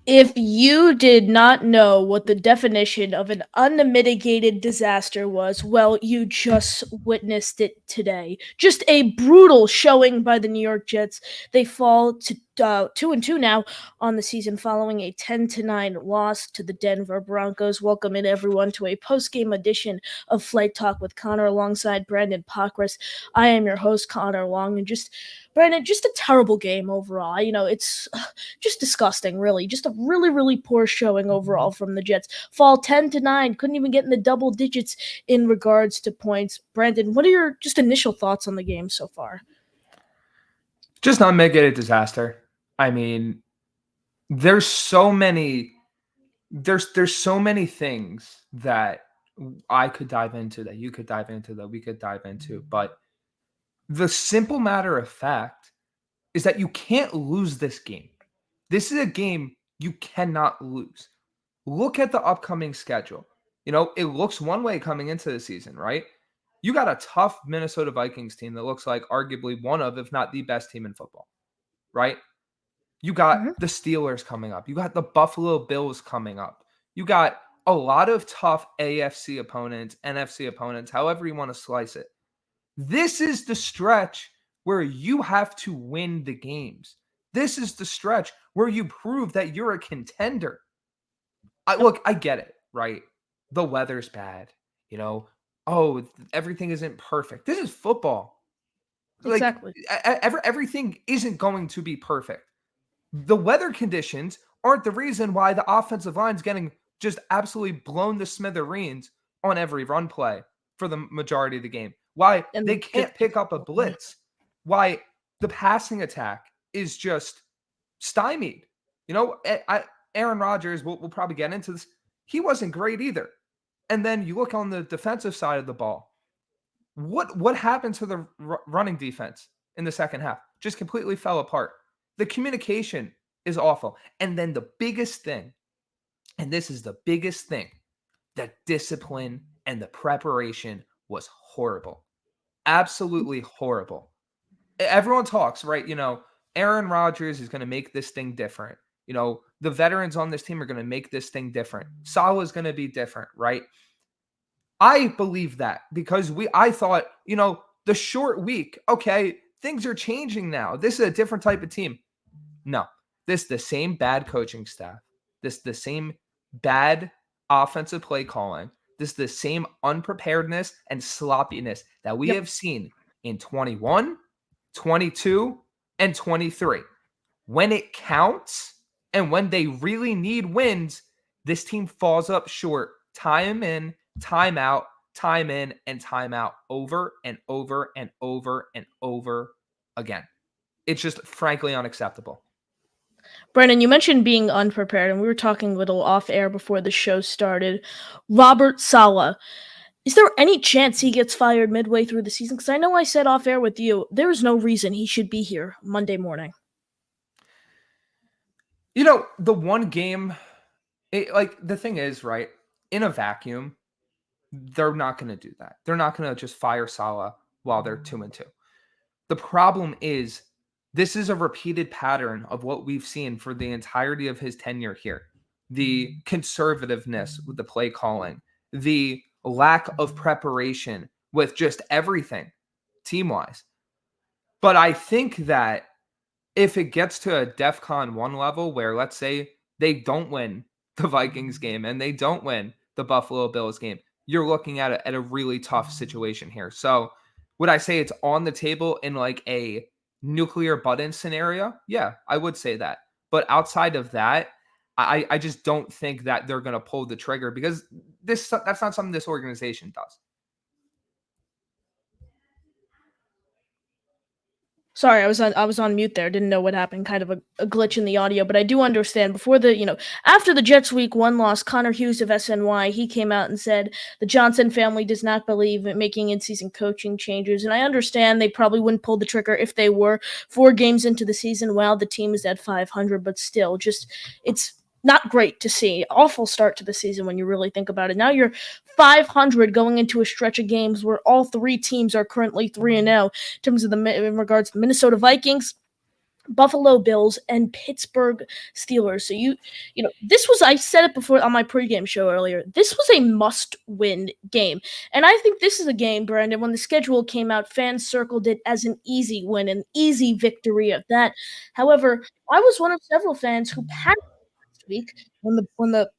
If you did not know what the definition of an unmitigated disaster was, well, you just witnessed it today. Just a brutal showing by the New York Jets. They fall to 2-2 now on the season following a 10-9 loss to the Denver Broncos. Welcome in everyone to a post-game edition of Flight Talk with Connor alongside Brandon Pockris. I am your host, Connor Long, and Brandon, just a terrible game overall. It's just disgusting, really. Just a really, really poor showing overall from the Jets. Fall 10-9, couldn't even get in the double digits in regards to points. Brandon, what are your just initial thoughts on the game so far? Just unmitigated disaster. I mean, there's so many there's so many things that I could dive into, that you could dive into, that we could dive into, but the simple matter of fact is that you can't lose this game. This is a game you cannot lose. Look at the upcoming schedule. It looks one way coming into the season, right? You got a tough Minnesota Vikings team that looks like arguably one of, if not the best team in football, right? You got Mm-hmm. the Steelers coming up. You got the Buffalo Bills coming up. You got a lot of tough AFC opponents, NFC opponents, however you want to slice it. This is the stretch where you have to win the games. This is the stretch where you prove that you're a contender. Look, I get it, right? The weather's bad. Everything isn't perfect. This is football. Like Exactly. everything isn't going to be perfect. The weather conditions aren't the reason why the offensive line's getting just absolutely blown to smithereens on every run play for the majority of the game. Why And they the can't pick up a blitz. Why the passing attack is just stymied. Aaron Rodgers, we'll probably get into this. He wasn't great either. And then you look on the defensive side of the ball. What happened to the running defense in the second half? Just completely fell apart. The communication is awful. And then the biggest thing, and this is the biggest thing, the discipline and the preparation was horrible. Absolutely horrible. Everyone talks, right? Aaron Rodgers is going to make this thing different. The veterans on this team are going to make this thing different. Salah is going to be different, right? I believe that because I thought, the short week, okay, things are changing now. This is a different type of team. No, this is the same bad coaching staff. This is the same bad offensive play calling. This is the same unpreparedness and sloppiness that we have seen in 21, 22, and 23. When it counts and when they really need wins, this team falls up short time in, time out, time in, and time out over and over and over and over again. It's just frankly unacceptable. Brandon, you mentioned being unprepared, and we were talking a little off air before the show started. Robert Saleh. Is there any chance he gets fired midway through the season? Because I know I said off air with you, there is no reason he should be here Monday morning. The one game, the thing is, right, in a vacuum, they're not going to do that. They're not going to just fire Saleh while they're 2-2. The problem is, this is a repeated pattern of what we've seen for the entirety of his tenure here. The conservativeness with the play calling, the lack of preparation with just everything team-wise. But I think that if it gets to a DEFCON 1 level where, let's say, they don't win the Vikings game and they don't win the Buffalo Bills game, you're looking at a really tough situation here. So would I say it's on the table in like a nuclear button scenario? Yeah, I would say that. But outside of that, I just don't think that they're going to pull the trigger because that's not something this organization does. Sorry, I was on mute there. Didn't know what happened. Kind of a glitch in the audio, but I do understand. After the Jets Week 1 loss, Connor Hughes of SNY, he came out and said the Johnson family does not believe in making in-season coaching changes, and I understand they probably wouldn't pull the trigger if they were 4 games into the season while the team is at 500, but still, it's not great to see. Awful start to the season when you really think about it. Now you're 500 going into a stretch of games where all 3 teams are currently 3-0 in terms of in regards to the Minnesota Vikings. Buffalo Bills and Pittsburgh Steelers. So this was, I said it before on my pregame show earlier. This was a must-win game, and I think this is a game, Brandon. When the schedule came out, fans circled it as an easy win, an easy victory of that. However, I was one of several fans who panicked last week when the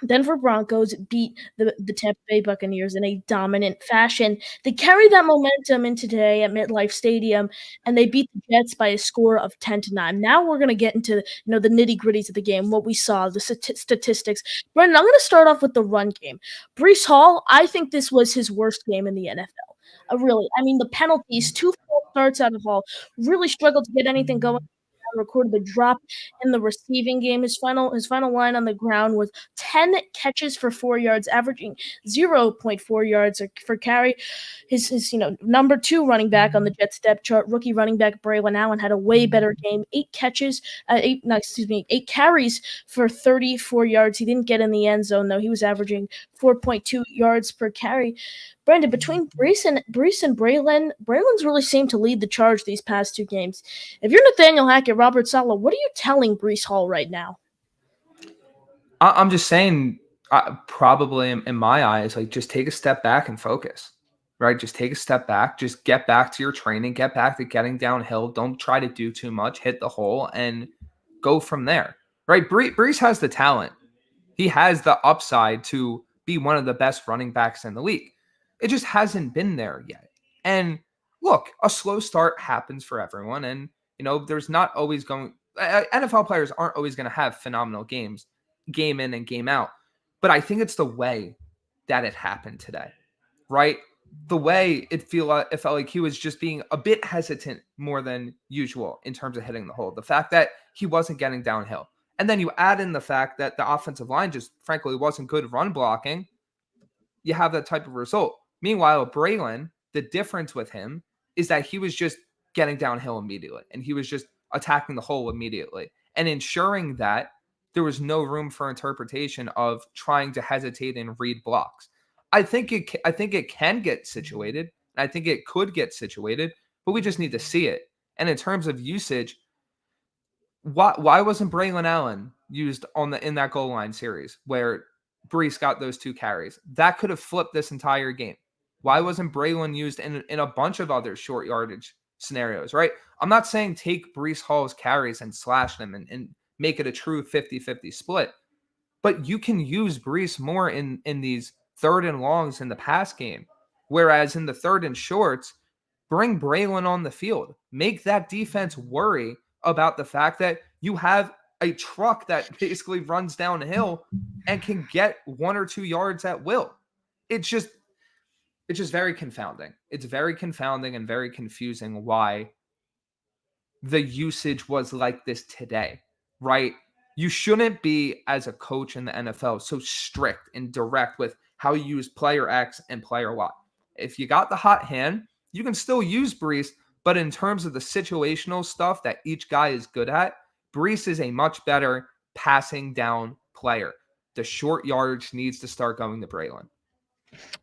Denver Broncos beat the Tampa Bay Buccaneers in a dominant fashion. They carried that momentum into today at MetLife Stadium, and they beat the Jets by a score of 10-9. Now we're going to get into the nitty-gritties of the game, what we saw, the statistics. Brendan, I'm going to start off with the run game. Breece Hall, I think this was his worst game in the NFL. Really, I mean, the penalties, 2 false starts out of Hall, really struggled to get anything going. Recorded the drop in the receiving game. His final line on the ground was 10 catches for 4 yards, averaging 0.4 yards for carry. His number 2 running back on the Jets depth chart, rookie running back Braylon Allen, had a way better game. 8 carries for 34 yards. He didn't get in the end zone though. He was averaging 4.2 yards per carry. Brandon, between Breece and Braylon, Braylon's really seemed to lead the charge these past 2 games. If you're Nathaniel Hackett, Robert Saleh, what are you telling Breece Hall right now? I'm just saying, probably in my eyes, like, just take a step back and focus, right? Just take a step back, just get back to your training, get back to getting downhill. Don't try to do too much, hit the hole and go from there, right? Breece has the talent. He has the upside to be one of the best running backs in the league. It just hasn't been there yet. And look, a slow start happens for everyone. And, there's not always NFL players aren't always going to have phenomenal games, game in and game out. But I think it's the way that it happened today, right? The way it felt like he was just being a bit hesitant more than usual in terms of hitting the hole. The fact that he wasn't getting downhill. And then you add in the fact that the offensive line just, frankly, wasn't good run blocking. You have that type of result. Meanwhile, Braylon, the difference with him is that he was just getting downhill immediately, and he was just attacking the hole immediately and ensuring that there was no room for interpretation of trying to hesitate and read blocks. I think it can get situated, and I think it could get situated, but we just need to see it. And in terms of usage, why wasn't Braylon Allen used in that goal line series where Breece got those 2 carries? That could have flipped this entire game. Why wasn't Braylon used in a bunch of other short yardage scenarios, right? I'm not saying take Breece Hall's carries and slash them and make it a true 50-50 split, but you can use Breece more in these 3rd and longs in the pass game, whereas in the 3rd and shorts, bring Braylon on the field. Make that defense worry about the fact that you have a truck that basically runs downhill and can get 1 or 2 yards at will. It's just very confounding. It's very confounding and very confusing why the usage was like this today, right? You shouldn't be, as a coach in the NFL, so strict and direct with how you use player X and player Y. If you got the hot hand, you can still use Breece, but in terms of the situational stuff that each guy is good at, Breece is a much better passing down player. The short yardage needs to start going to Braylon.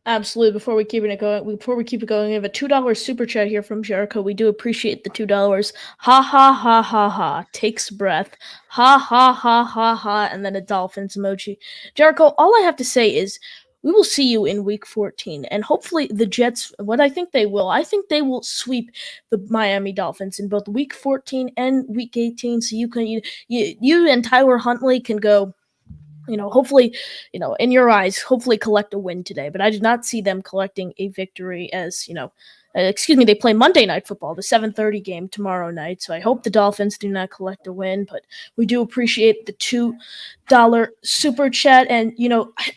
Absolutely. Before we keep it going, we have a $2 super chat here from Jericho. We do appreciate the $2. Ha ha ha ha ha. Takes breath. Ha ha ha ha ha. And then a Dolphins emoji. Jericho, all I have to say is we will see you in week 14, and hopefully the Jets, what I think they will sweep the Miami Dolphins in both week 14 and week 18. So you and Tyler Huntley can go, hopefully, in your eyes, hopefully collect a win today. But I did not see them collecting a victory as, they play Monday Night Football, the 7:30 game tomorrow night. So I hope the Dolphins do not collect a win, but we do appreciate the $2 super chat. And,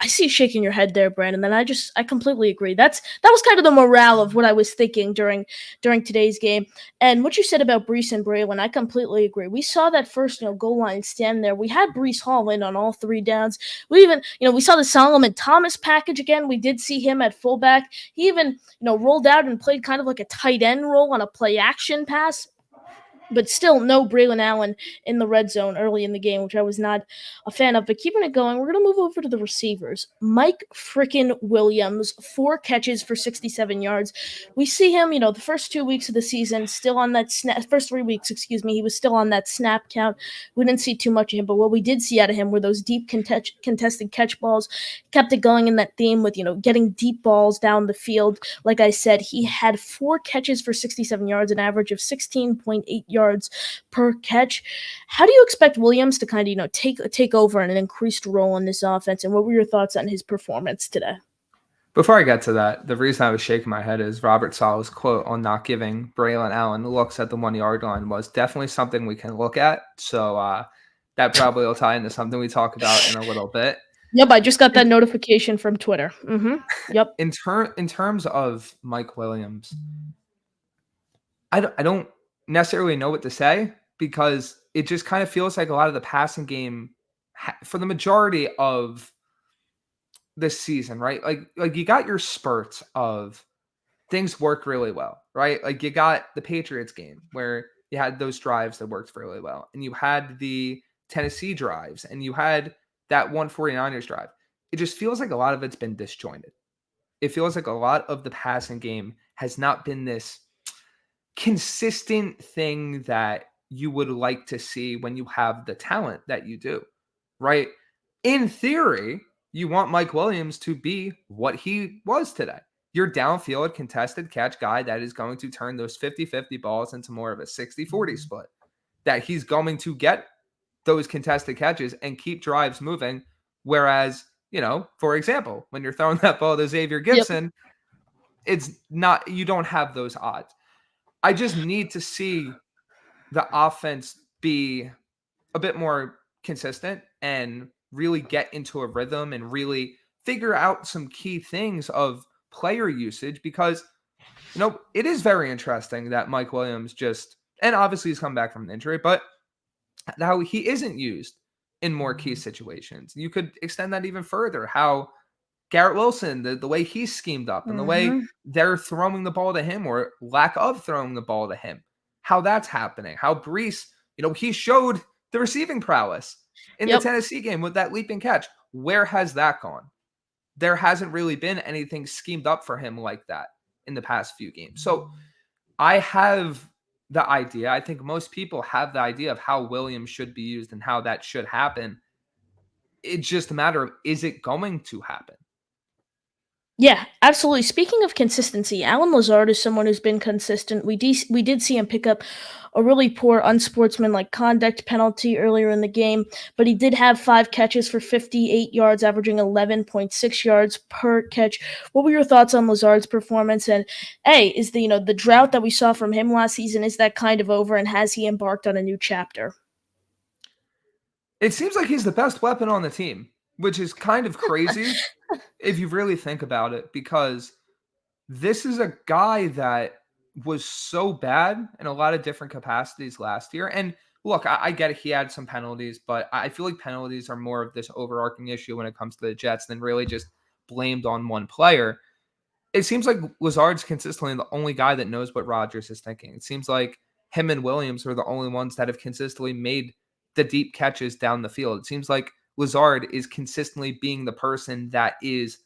I see you shaking your head there, Brandon. And I completely agree. That was kind of the morale of what I was thinking during today's game. And what you said about Breece and Braylon, I completely agree. We saw that first, goal line stand there. We had Breece Hall in on all 3 downs. We even, we saw the Solomon Thomas package again. We did see him at fullback. He even, rolled out and played kind of like a tight end role on a play action pass. But still, no Braylon Allen in the red zone early in the game, which I was not a fan of. But keeping it going, we're going to move over to the receivers. Mike frickin' Williams, 4 catches for 67 yards. We see him, the first 2 weeks of the season, still on that first 3 weeks, he was still on that snap count. We didn't see too much of him, but what we did see out of him were those deep contested catch balls. Kept it going in that theme with, getting deep balls down the field. Like I said, he had 4 catches for 67 yards, an average of 16.8 yards per catch. How do you expect Williams to kind of, take over in an increased role in this offense? And what were your thoughts on his performance today? Before I get to that, the reason I was shaking my head is Robert Sala's quote on not giving Braylon Allen looks at the 1-yard line was definitely something we can look at. So that probably will tie into something we talk about in a little bit. Yep, I just got that notification from Twitter. Yep. In terms of Mike Williams, I don't necessarily know what to say because it just kind of feels like a lot of the passing game for the majority of this season, right? Like you got your spurts of things work really well, right? Like you got the Patriots game where you had those drives that worked really well, and you had the Tennessee drives, and you had that 149ers drive. It just feels like a lot of it's been disjointed. It feels like a lot of the passing game has not been this consistent thing that you would like to see when you have the talent that you do, right? In theory, you want Mike Williams to be what he was today. Your downfield contested catch guy that is going to turn those 50-50 balls into more of a 60-40 split, that he's going to get those contested catches and keep drives moving. Whereas, for example, when you're throwing that ball to Xavier Gibson, it's not, you don't have those odds. I just need to see the offense be a bit more consistent and really get into a rhythm and really figure out some key things of player usage because, it is very interesting that Mike Williams and obviously he's come back from an injury, but how he isn't used in more key situations. You could extend that even further. How Garrett Wilson, the way he's schemed up and the way they're throwing the ball to him or lack of throwing the ball to him, how that's happening. How Brees, he showed the receiving prowess in the Tennessee game with that leaping catch. Where has that gone? There hasn't really been anything schemed up for him like that in the past few games. So I have the idea. I think most people have the idea of how Williams should be used and how that should happen. It's just a matter of, is it going to happen? Yeah, absolutely. Speaking of consistency, Alan Lazard is someone who's been consistent. We did see him pick up a really poor unsportsmanlike conduct penalty earlier in the game, but he did have 5 catches for 58 yards, averaging 11.6 yards per catch. What were your thoughts on Lazard's performance? And is the drought that we saw from him last season, is that kind of over, and has he embarked on a new chapter? It seems like he's the best weapon on the team, which is kind of crazy if you really think about it, because this is a guy that was so bad in a lot of different capacities last year. And look, I get it. He had some penalties, but I feel like penalties are more of this overarching issue when it comes to the Jets than really just blamed on one player. It seems like Lazard's consistently the only guy that knows what Rodgers is thinking. It seems like him and Williams are the only ones that have consistently made the deep catches down the field. It seems like Lazard is consistently being the person that is,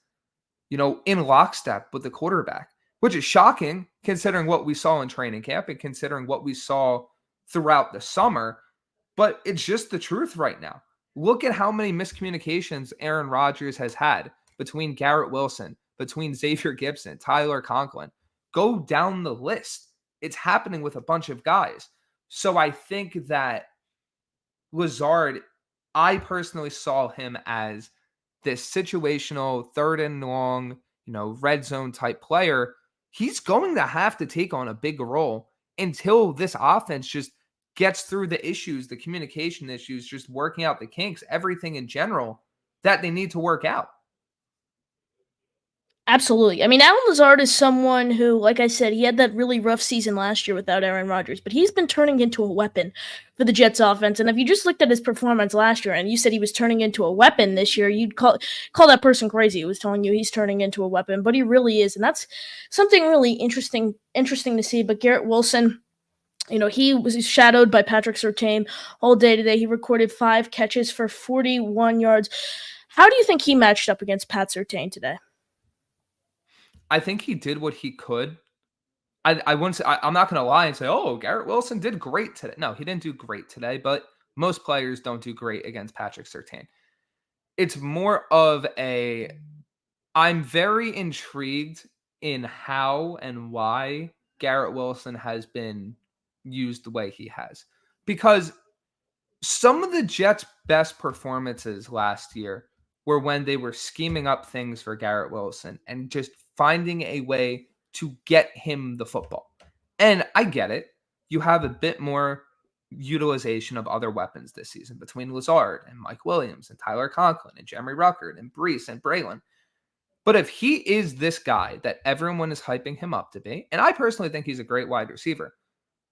in lockstep with the quarterback, which is shocking considering what we saw in training camp and considering what we saw throughout the summer. But it's just the truth right now. Look at how many miscommunications Aaron Rodgers has had between Garrett Wilson, between Xavier Gibson, Tyler Conklin. Go down the list. It's happening with a bunch of guys. So I think that Lazard, I personally saw him as this situational third and long, red zone type player. He's going to have to take on a big role until this offense just gets through the issues, the communication issues, just working out the kinks, everything in general that they need to work out. Absolutely. I mean, Alan Lazard is someone who, like I said, he had that really rough season last year without Aaron Rodgers, but he's been turning into a weapon for the Jets offense. And if you just looked at his performance last year and you said he was turning into a weapon this year, you'd call that person crazy who was telling you he's turning into a weapon, but he really is. And that's something really interesting to see. But Garrett Wilson, He was shadowed by Patrick Surtain all day today. He recorded 5 catches for 41 yards. How do you think he matched up against Pat Surtain today? I think he did what he could. I wouldn't say, I'm not going to lie and say, oh, Garrett Wilson did great today. No, he didn't do great today, but most players don't do great against Patrick Surtain. It's more of I'm very intrigued in how and why Garrett Wilson has been used the way he has. Because some of the Jets' best performances last year were when they were scheming up things for Garrett Wilson and just finding a way to get him the football. And I get it. You have a bit more utilization of other weapons this season between Lazard and Mike Williams and Tyler Conklin and Jeremy Ruckert and Brees and Braylon. But if he is this guy that everyone is hyping him up to be, and I personally think he's a great wide receiver,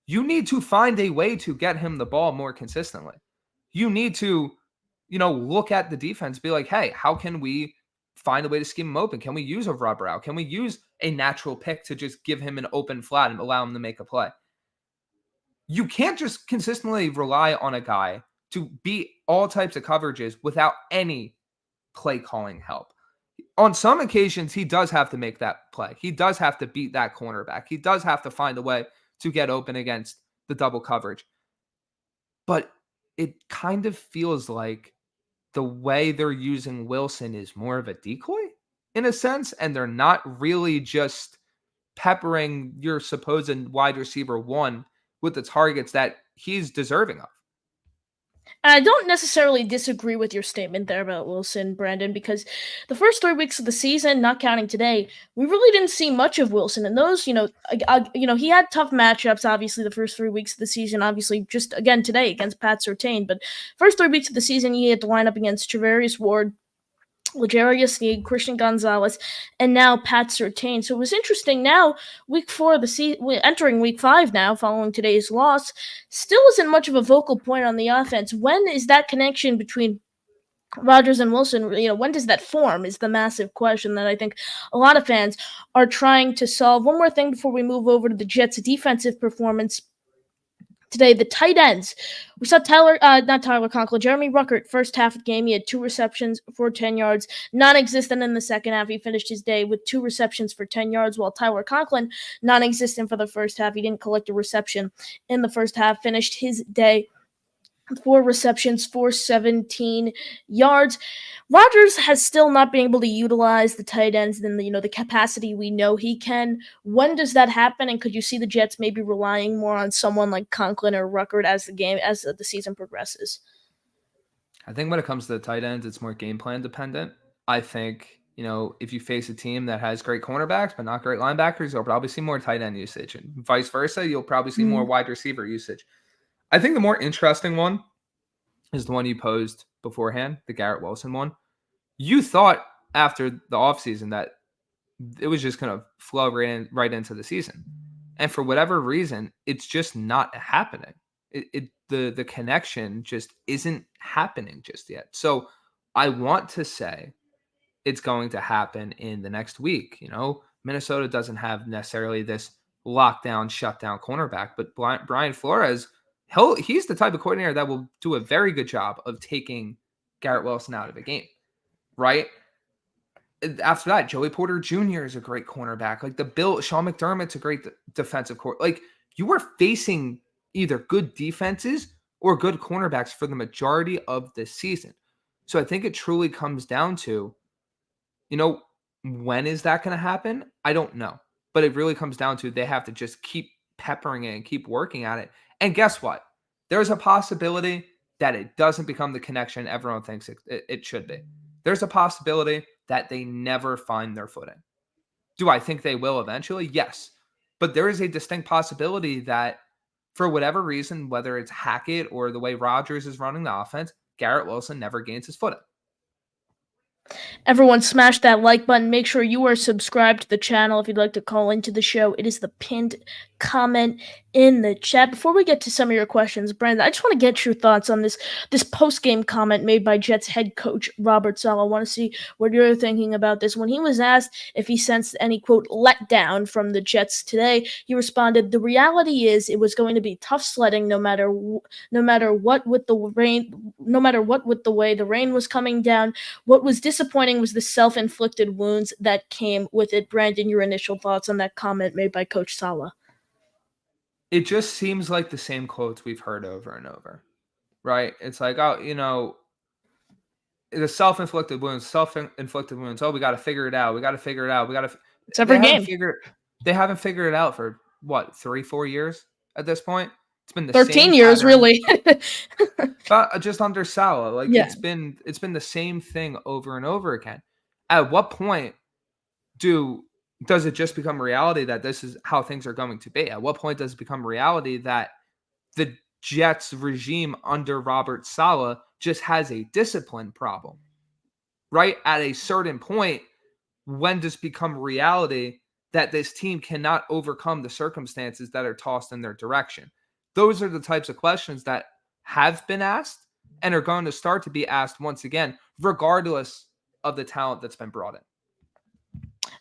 you need to find a way to get him the ball more consistently. You need to, look at the defense, be like, hey, how can we find a way to scheme him open? Can we use a rubber out? Can we use a natural pick to just give him an open flat and allow him to make a play? You can't just consistently rely on a guy to beat all types of coverages without any play calling help. On some occasions, he does have to make that play. He does have to beat that cornerback. He does have to find a way to get open against the double coverage. But it kind of feels like the way they're using Wilson is more of a decoy in a sense, and they're not really just peppering your supposed wide receiver one with the targets that he's deserving of. And I don't necessarily disagree with your statement there about Wilson, Brandon, because the first 3 weeks of the season, not counting today, we really didn't see much of Wilson. And those, he had tough matchups. Obviously, the first 3 weeks of the season, obviously, just again today against Pat Surtain. But first 3 weeks of the season, he had to line up against Travarius Ward, L'Jarius Sneed, Christian Gonzalez, and now Pat Surtain. So it was interesting. Now, week 4 of the season, entering week 5 now, following today's loss, still isn't much of a vocal point on the offense. When is that connection between Rodgers and Wilson, when does that form is the massive question that I think a lot of fans are trying to solve. One more thing before we move over to the Jets' defensive performance today, the tight ends. We saw not Tyler Conklin, Jeremy Ruckert, first half of the game. He had 2 receptions for 10 yards, non-existent in the second half. He finished his day with 2 receptions for 10 yards, while Tyler Conklin, non-existent for the first half. He didn't collect a reception in the first half, finished his day 4 receptions for 17 yards. Rodgers has still not been able to utilize the tight ends in the capacity we know he can. When does that happen? And could you see the Jets maybe relying more on someone like Conklin or Ruckert as the season progresses? I think when it comes to the tight ends, it's more game plan dependent. I think, if you face a team that has great cornerbacks but not great linebackers, you'll probably see more tight end usage. And vice versa, you'll probably see more wide receiver usage. I think the more interesting one is the one you posed beforehand, the Garrett Wilson one. You thought after the offseason that it was just going to flow right into the season. And for whatever reason, it's just not happening. The connection just isn't happening just yet. So I want to say it's going to happen in the next week. Minnesota doesn't have necessarily this lockdown, shutdown cornerback, but Brian Flores, he's the type of coordinator that will do a very good job of taking Garrett Wilson out of the game, right? After that, Joey Porter Jr. is a great cornerback. Like Sean McDermott's a great defensive court. Like, you were facing either good defenses or good cornerbacks for the majority of the season. So I think it truly comes down to, when is that going to happen? I don't know. But it really comes down to they have to just keep peppering it and keep working at it. And guess what? There's a possibility that it doesn't become the connection everyone thinks it should be. There's a possibility that they never find their footing. Do I think they will eventually? Yes. But there is a distinct possibility that for whatever reason, whether it's Hackett or the way Rodgers is running the offense, Garrett Wilson never gains his footing. Everyone smash that like button. Make sure you are subscribed to the channel if you'd like to call into the show. It is the pinned comment in the chat. Before we get to some of your questions, Brandon, I just want to get your thoughts on this post-game comment made by Jets head coach Robert Saleh. I want to see what you're thinking about this. When he was asked if he sensed any, quote, letdown from the Jets today, he responded, "The reality is it was going to be tough sledding no matter what with the rain, no matter what with the way the rain was coming down. What was disappointing was the self-inflicted wounds that came with it." Brandon, your initial thoughts on that comment made by Coach Saleh? It just seems like the same quotes we've heard over and over, right? It's like, oh, the self-inflicted wounds, self-inflicted wounds. Oh, we got to figure it out. We got to figure it out. It's every game. They haven't figured it out for what, 3-4 years at this point. It's been the 13 same years, pattern, really. but just under Saleh. Like Yeah. it's been the same thing over and over again. At what point does it just become reality that this is how things are going to be? At what point does it become reality that the Jets regime under Robert Saleh just has a discipline problem, right? At a certain point, when does it become reality that this team cannot overcome the circumstances that are tossed in their direction? Those are the types of questions that have been asked and are going to start to be asked once again, regardless of the talent that's been brought in.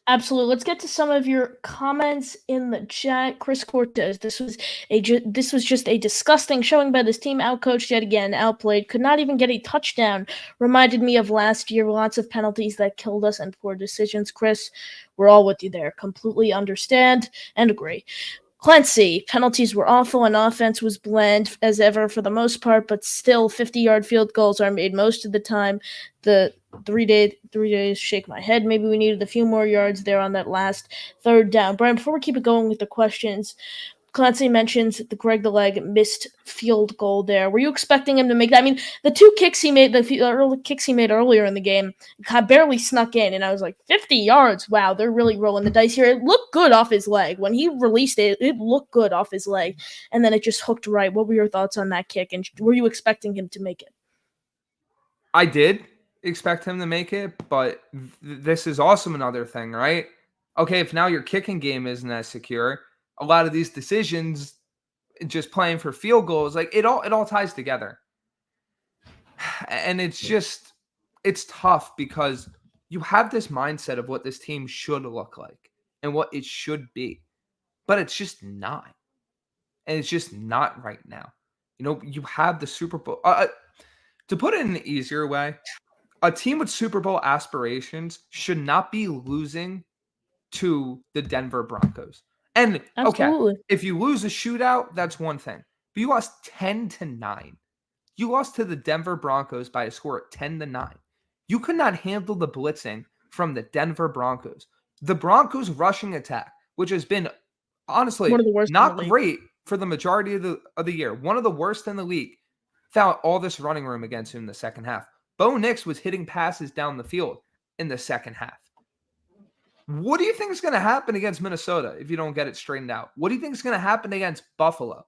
Absolutely. Let's get to some of your comments in the chat. Chris Cortez, this was just a disgusting showing by this team. Outcoached yet again, outplayed, could not even get a touchdown. Reminded me of last year. Lots of penalties that killed us and poor decisions. Chris, we're all with you there. Completely understand and agree. Clancy, penalties were awful and offense was bland as ever for the most part, but still 50-yard field goals are made most of the time. The 3 days shake my head. Maybe we needed a few more yards there on that last third down. Brian, before we keep it going with the questions, Clancy mentions the Greg the Leg missed field goal there. Were you expecting him to make that? I mean, the two kicks he made, kicks he made earlier in the game, barely snuck in, and I was like, 50 yards? Wow, they're really rolling the dice here. It looked good off his leg. When he released it, it looked good off his leg, and then it just hooked right. What were your thoughts on that kick, and were you expecting him to make it? I did expect him to make it, but this is also another thing, right? Okay, if now your kicking game isn't as secure, a lot of these decisions, just playing for field goals, like it all ties together. And it's tough because you have this mindset of what this team should look like and what it should be, but it's just not. And it's just not right now. You have the Super Bowl. To put it in an easier way, a team with Super Bowl aspirations should not be losing to the Denver Broncos. And Absolutely. okay, if you lose a shootout, that's one thing. But you lost 10-9. You lost to the Denver Broncos by a score of 10-9. You could not handle the blitzing from the Denver Broncos. The Broncos rushing attack, which has been honestly One of the worst not great for the majority of the year, one of the worst in the league, found all this running room against him in the second half. Bo Nix was hitting passes down the field in the second half. What do you think is going to happen against Minnesota if you don't get it straightened out? What do you think is going to happen against Buffalo?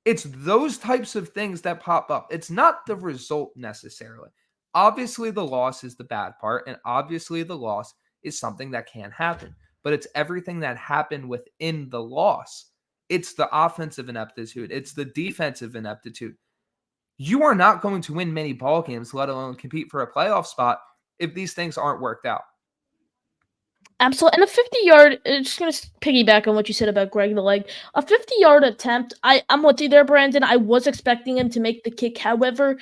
It's those types of things that pop up. It's not the result necessarily. Obviously, the loss is the bad part, and obviously the loss is something that can happen. But it's everything that happened within the loss. It's the offensive ineptitude. It's the defensive ineptitude. You are not going to win many ball games, let alone compete for a playoff spot, if these things aren't worked out. Absolutely. And a 50-yard, just going to piggyback on what you said about Greg the Leg. A 50-yard attempt, I'm with you there, Brandon. I was expecting him to make the kick. However,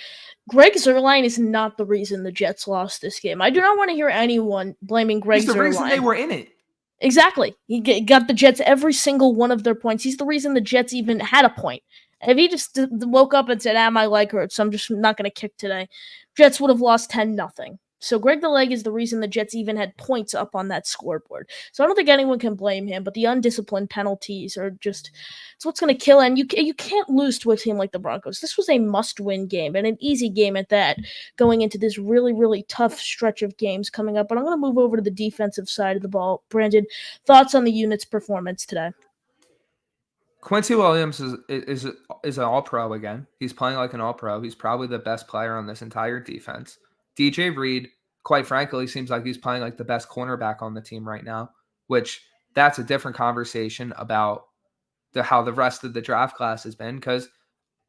Greg Zuerlein is not the reason the Jets lost this game. I do not want to hear anyone blaming Greg Zuerlein. He's the reason they were in it. Exactly. He got the Jets every single one of their points. He's the reason the Jets even had a point. If he just woke up and said, my leg hurts, so I'm just not going to kick today, Jets would have lost 10-0. So Greg the Leg is the reason the Jets even had points up on that scoreboard. So I don't think anyone can blame him, but the undisciplined penalties are just it's what's going to kill. And you can't lose to a team like the Broncos. This was a must-win game and an easy game at that, going into this really, really tough stretch of games coming up. But I'm going to move over to the defensive side of the ball. Brandon, thoughts on the unit's performance today? Quincy Williams is an all-pro again. He's playing like an all-pro. He's probably the best player on this entire defense. DJ Reed, quite frankly, seems like he's playing like the best cornerback on the team right now, which that's a different conversation about how the rest of the draft class has been, because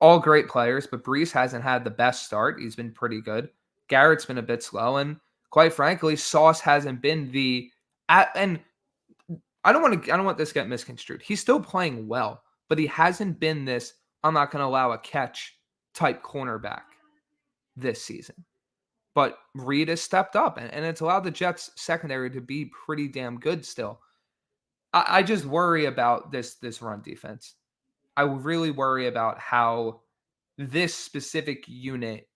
all great players, but Brees hasn't had the best start. He's been pretty good. Garrett's been a bit slow, and quite frankly, Sauce hasn't been and I don't want this to get misconstrued. He's still playing well, but he hasn't been this I'm not going to allow a catch type cornerback this season. But Reed has stepped up, and it's allowed the Jets secondary to be pretty damn good still. I just worry about this run defense. I really worry about how this specific unit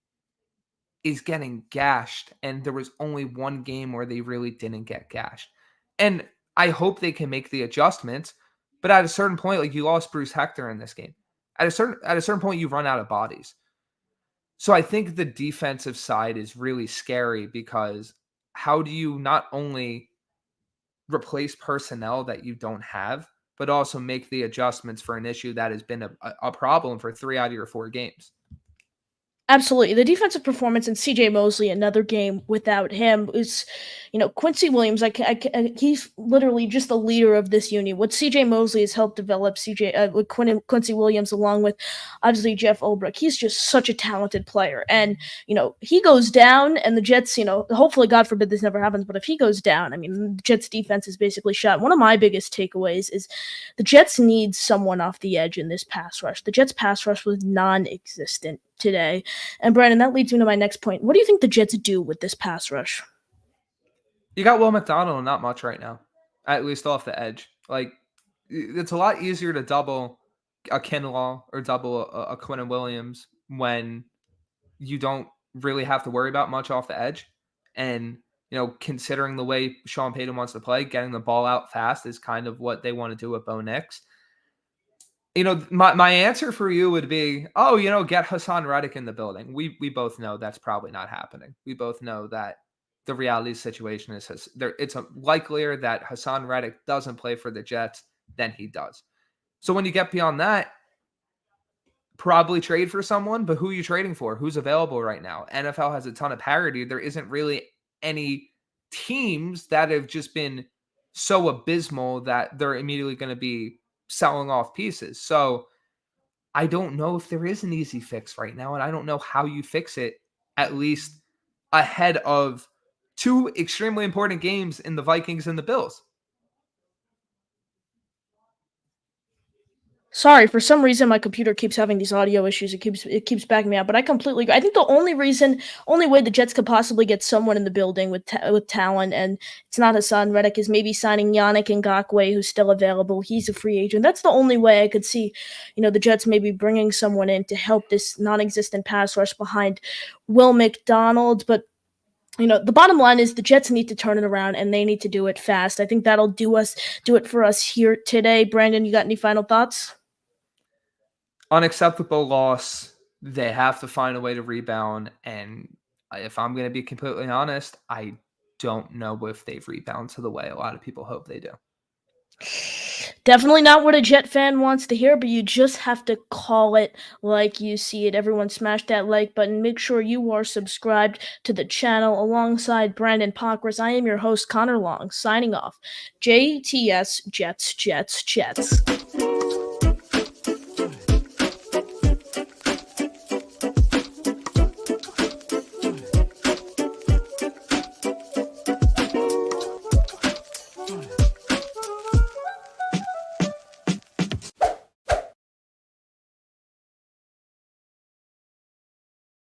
is getting gashed, and there was only one game where they really didn't get gashed. And I hope they can make the adjustments, but at a certain point, like, you lost Bruce Hector in this game. At a certain point, you run out of bodies. So I think the defensive side is really scary, because how do you not only replace personnel that you don't have, but also make the adjustments for an issue that has been a problem for 3 out of your 4 games? Absolutely. The defensive performance in CJ Mosley, another game without him, is, Quincy Williams. He's literally just the leader of this unit. What CJ Mosley has helped develop with Quincy Williams, along with obviously Jeff Ulbrich. He's just such a talented player. And, he goes down, and the Jets, hopefully, God forbid this never happens, but if he goes down, I mean, the Jets defense is basically shot. One of my biggest takeaways is the Jets need someone off the edge in this pass rush. The Jets pass rush was non-existent today. And Brandon, that leads me to my next point. What do you think the Jets do with this pass rush? You got Will McDonald and not much right now, at least off the edge. Like, it's a lot easier to double a Kinlaw or double a Quinnen Williams when you don't really have to worry about much off the edge. And, considering the way Sean Payton wants to play, getting the ball out fast is kind of what they want to do with Bo Nix. My answer for you would be, get Hassan Reddick in the building. We both know that's probably not happening. We both know that the reality situation is it's likelier that Hassan Reddick doesn't play for the Jets than he does. So when you get beyond that, probably trade for someone, but who are you trading for? Who's available right now? NFL has a ton of parity. There isn't really any teams that have just been so abysmal that they're immediately going to be selling off pieces. So I don't know if there is an easy fix right now, and I don't know how you fix it, at least ahead of 2 extremely important games in the Vikings and the Bills. Sorry, for some reason my computer keeps having these audio issues. It keeps backing me out, but I completely agree. I think the only way the Jets could possibly get someone in the building with talent, and it's not Hassan Reddick, is maybe signing Yannick Ngakoue, who's still available. He's a free agent. That's the only way I could see, the Jets maybe bringing someone in to help this non-existent pass rush behind Will McDonald. But the bottom line is the Jets need to turn it around, and they need to do it fast. I think that'll do it for us here today. Brandon, you got any final thoughts? Unacceptable loss. They have to find a way to rebound. And if I'm going to be completely honest, I don't know if they've rebounded to the way a lot of people hope they do. Definitely not what a Jet fan wants to hear, but you just have to call it like you see it. Everyone smash that like button. Make sure you are subscribed to the channel alongside Brandon Pockris. I am your host, Connor Long, signing off. JTS Jets, Jets, Jets.